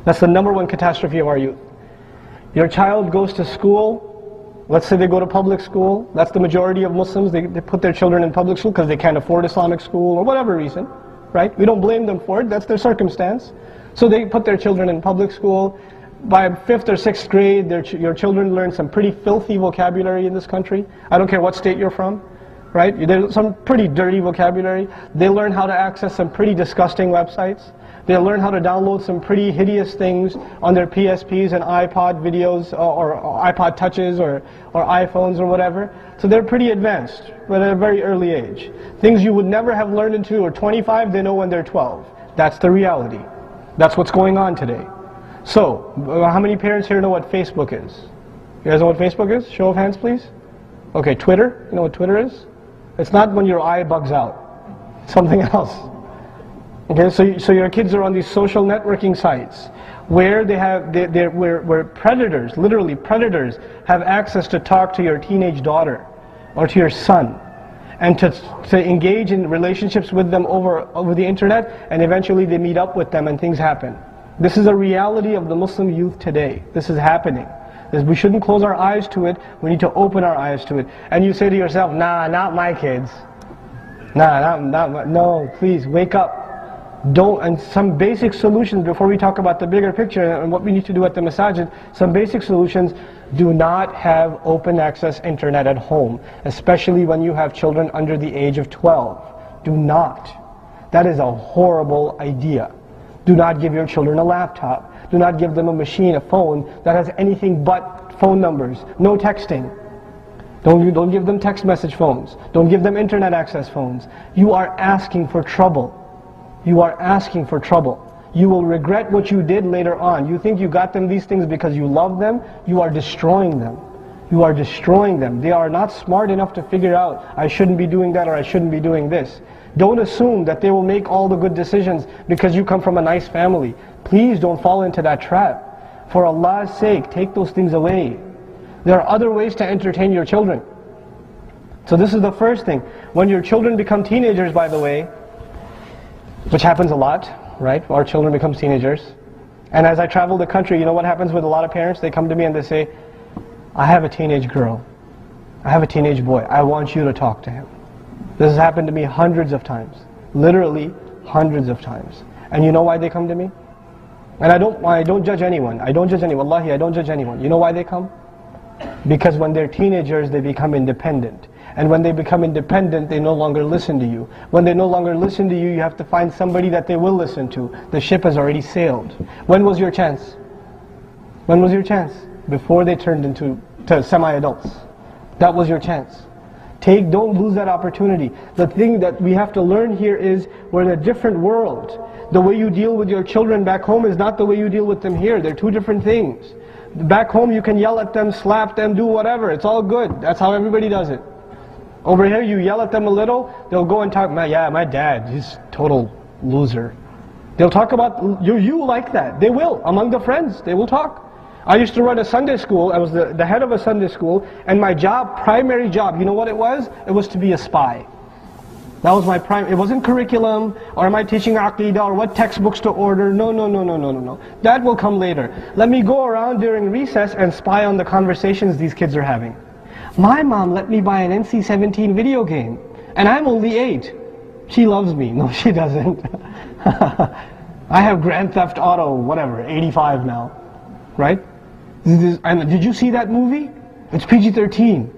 That's the number one catastrophe of our youth. Your child goes to school, let's say they go to public school, that's the majority of Muslims, they put their children in public school because they can't afford Islamic school or whatever reason, right? We don't blame them for it, that's their circumstance. So they put their children in public school. By 5th or 6th grade, your children learn some pretty filthy vocabulary in this country. I don't care what state you're from, right? There's some pretty dirty vocabulary. They learn how to access some pretty disgusting websites. They learn how to download some pretty hideous things on their PSPs and iPod videos or iPod touches or iPhones or whatever. So they're pretty advanced, but at a very early age. Things you would never have learned until you're 25, they know when they're 12. That's the reality. That's what's going on today. So, how many parents here know what Facebook is? You guys know what Facebook is? Show of hands, please. Okay, Twitter. You know what Twitter is? It's not when your eye bugs out. It's something else. Okay, so your kids are on these social networking sites where where predators, literally predators, have access to talk to your teenage daughter or to your son, and to engage in relationships with them over the internet, and eventually they meet up with them and things happen. This is a reality of the Muslim youth today. This is happening. We shouldn't close our eyes to it. We need to open our eyes to it. And you say to yourself, nah, not my kids. Nah, no, please, wake up. And some basic solutions before we talk about the bigger picture and what we need to do at the masajid, some basic solutions: do not have open access internet at home, especially when you have children under the age of 12. Do not. That is a horrible idea. Do not give your children a laptop. Do not give them a machine, a phone that has anything but phone numbers. No texting. Don't give them text message phones. Don't give them internet access phones. You are asking for trouble. You are asking for trouble. You will regret what you did later on. You think you got them these things because you love them. You are destroying them. You are destroying them. They are not smart enough to figure out, I shouldn't be doing that or I shouldn't be doing this. Don't assume that they will make all the good decisions because you come from a nice family. Please don't fall into that trap. For Allah's sake, take those things away. There are other ways to entertain your children. So this is the first thing. When your children become teenagers, by the way, which happens a lot, right? Our children become teenagers. And as I travel the country, you know what happens with a lot of parents? They come to me and they say, I have a teenage girl. I have a teenage boy. I want you to talk to him. This has happened to me hundreds of times. Literally hundreds of times. And you know why they come to me? And I don't judge anyone. I don't judge anyone. Wallahi, I don't judge anyone. You know why they come? Because when they're teenagers, they become independent. And when they become independent, they no longer listen to you. When they no longer listen to you, you have to find somebody that they will listen to. The ship has already sailed. When was your chance? When was your chance? Before they turned into semi-adults. That was your chance. Don't lose that opportunity. The thing that we have to learn here is we're in a different world. The way you deal with your children back home is not the way you deal with them here. They're two different things. Back home you can yell at them, slap them, do whatever. It's all good. That's how everybody does it. Over here you yell at them a little, they'll go and talk, yeah, my dad, he's total loser. They'll talk about you like that. They will. Among the friends, they will talk. I used to run a Sunday school. I was the head of a Sunday school, and my primary job, you know what it was? It was to be a spy. That was my it wasn't curriculum, or am I teaching Aqidah, or what textbooks to order. No. That will come later. Let me go around during recess and spy on the conversations these kids are having. My mom let me buy an NC-17 video game, and I'm only 8. She loves me. No, she doesn't. I have Grand Theft Auto, whatever, 85 now, right? And did you see that movie? It's PG-13,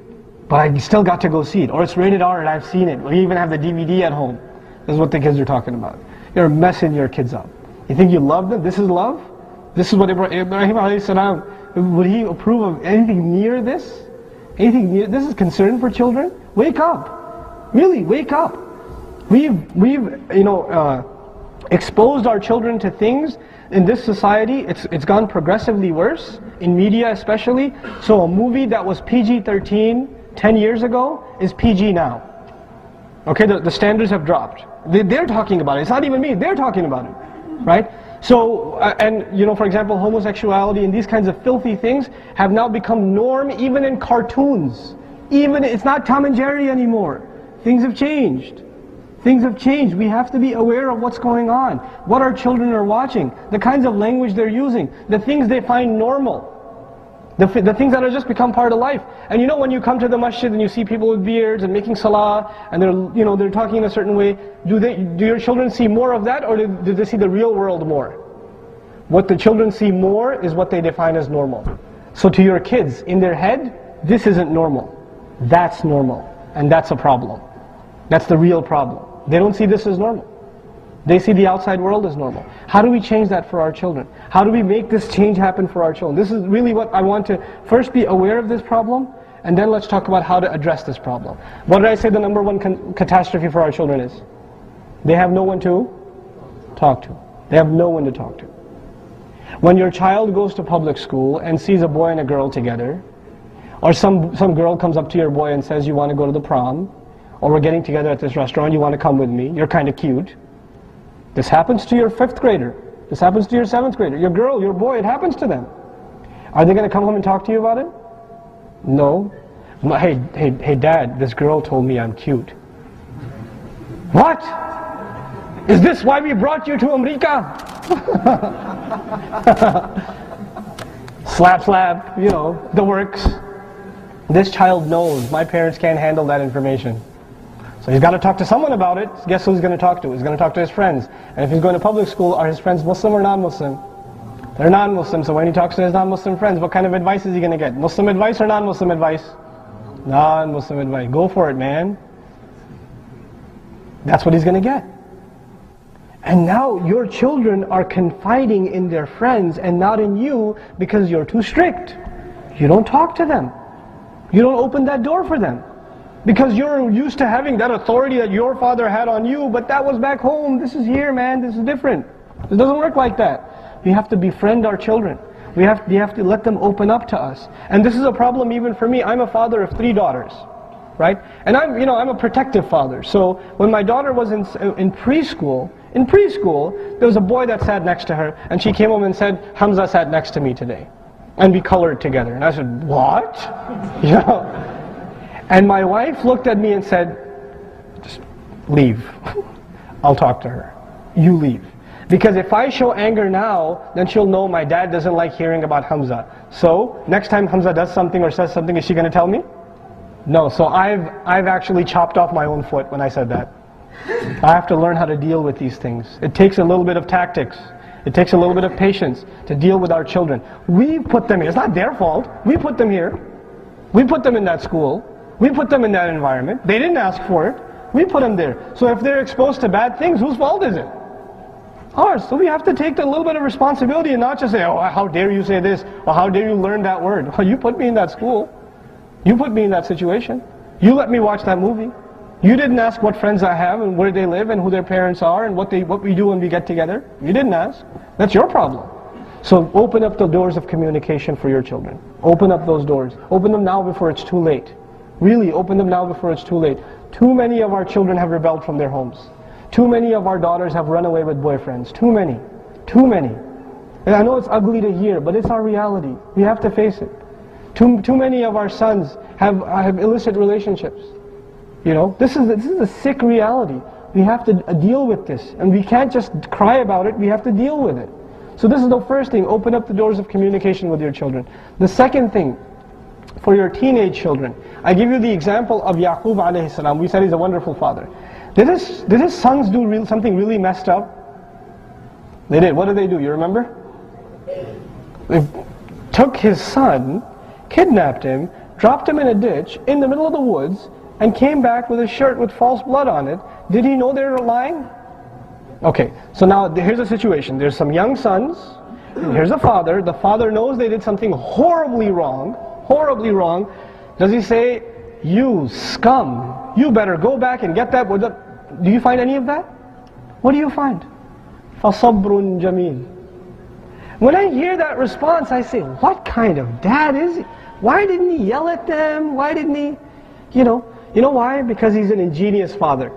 but I still got to go see it. Or it's rated R and I've seen it. We even have the DVD at home. This is what the kids are talking about. You're messing your kids up. You think you love them? This is love? This is what Ibrahim alayhi salam, would he approve of anything near this? Anything near this is concern for children? Wake up. Really, wake up. We've exposed our children to things in this society. It's gone progressively worse, in media especially. So a movie that was PG-13 10 years ago is PG now. Okay, the standards have dropped. They're talking about it. It's not even me, they're talking about it. Right? So, for example, homosexuality and these kinds of filthy things have now become norm even in cartoons. It's not Tom and Jerry anymore. Things have changed. Things have changed. We have to be aware of what's going on, what our children are watching, the kinds of language they're using, the things they find normal, the things that have just become part of life. And you know, when you come to the masjid and you see people with beards and making salah and they're talking in a certain way, do your children see more of that, or do they see the real world more? What the children see more is what they define as normal. So to your kids, in their head, this isn't normal. That's normal. And that's a problem. That's the real problem. They don't see this as normal. They see the outside world as normal. How do we change that for our children? How do we make this change happen for our children? This is really what I want to first be aware of this problem, and then let's talk about how to address this problem. What did I say the number one catastrophe for our children is? They have no one to talk to. They have no one to talk to. When your child goes to public school and sees a boy and a girl together, or some girl comes up to your boy and says, you want to go to the prom, or we're getting together at this restaurant, you want to come with me, you're kind of cute. This happens to your 5th grader. This happens to your 7th grader. Your girl, your boy, it happens to them. Are they going to come home and talk to you about it? No. Hey dad, this girl told me I'm cute. What? Is this why we brought you to America? Slap, slap, the works. This child knows my parents can't handle that information. So he's got to talk to someone about it. Guess who he's going to talk to? He's going to talk to his friends. And if he's going to public school, are his friends Muslim or non-Muslim? They're non-Muslim, so when he talks to his non-Muslim friends, what kind of advice is he going to get? Muslim advice or non-Muslim advice? Non-Muslim advice. Go for it, man. That's what he's going to get. And now your children are confiding in their friends and not in you because you're too strict. You don't talk to them. You don't open that door for them. Because you're used to having that authority that your father had on you, but that was back home. This is here, man. This is different. It doesn't work like that. We have to befriend our children. We have to let them open up to us. And this is a problem even for me. I'm a father of 3 daughters, right? And I'm a protective father. So when my daughter was in preschool, there was a boy that sat next to her, and she came home and said, Hamza sat next to me today. And we colored together. And I said, what? And my wife looked at me and said, just leave. I'll talk to her. You leave. Because if I show anger now, then she'll know my dad doesn't like hearing about Hamza. So, next time Hamza does something or says something, is she going to tell me? No. So I've actually chopped off my own foot when I said that. I have to learn how to deal with these things. It takes a little bit of tactics. It takes a little bit of patience to deal with our children. We put them here. It's not their fault. We put them here. We put them in that school. We put them in that environment. They didn't ask for it. We put them there. So if they're exposed to bad things, whose fault is it? Ours. So we have to take a little bit of responsibility and not just say, oh, how dare you say this, or how dare you learn that word. Well, you put me in that school. You put me in that situation. You let me watch that movie. You didn't ask what friends I have and where they live and who their parents are and what we do when we get together. You didn't ask. That's your problem. So open up the doors of communication for your children. Open up those doors. Open them now before it's too late. Really, open them now before it's too late. Too many of our children have rebelled from their homes. Too many of our daughters have run away with boyfriends. Too many. Too many. And I know it's ugly to hear, but it's our reality. We have to face it. Too many of our sons have illicit relationships. This is a sick reality. We have to deal with this. And we can't just cry about it, we have to deal with it. So this is the first thing, open up the doors of communication with your children. The second thing, for your teenage children, I give you the example of Yaqub alayhi salam. We said he's a wonderful father. Did his sons do something really messed up? They did. What did they do? You remember? They took his son, kidnapped him, dropped him in a ditch in the middle of the woods, and came back with a shirt with false blood on it. Did he know they were lying? Okay, so now here's a situation. There's some young sons, and here's a father. The father knows they did something horribly wrong. Does he say, you scum, you better go back and get that? Do you find any of that? What do you find? فَصَبْرٌ جَمِيلٌ. When I hear that response, I say, what kind of dad is he? Why didn't he yell at them? Why didn't he, You know why? Because he's an ingenious father.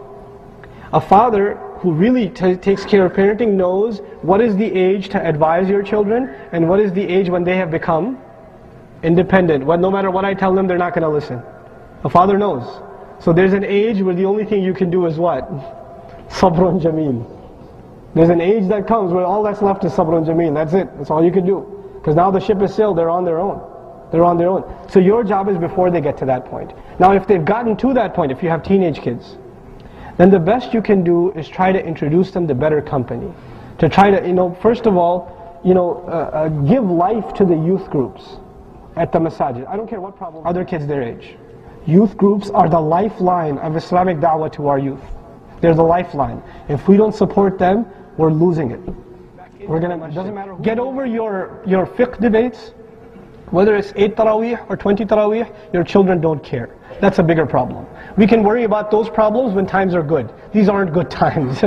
A father who really takes care of parenting knows what is the age to advise your children and what is the age when they have become independent. No matter what I tell them, they're not going to listen. A father knows. So there's an age where the only thing you can do is what? Sabrun Jameel. There's an age that comes where all that's left is Sabrun Jameel. That's it. That's all you can do. Because now the ship is sailed, they're on their own. They're on their own. So your job is before they get to that point. Now if they've gotten to that point, if you have teenage kids, then the best you can do is try to introduce them to better company. To try to, first of all, give life to the youth groups at the masajid. I don't care what problem, other kids their age. Youth groups are the lifeline of Islamic da'wah to our youth. They're the lifeline. If we don't support them, we're losing it. We're gonna, it doesn't matter. Get over your fiqh debates, whether it's 8 taraweeh or 20 taraweeh, your children don't care. That's a bigger problem. We can worry about those problems when times are good. These aren't good times.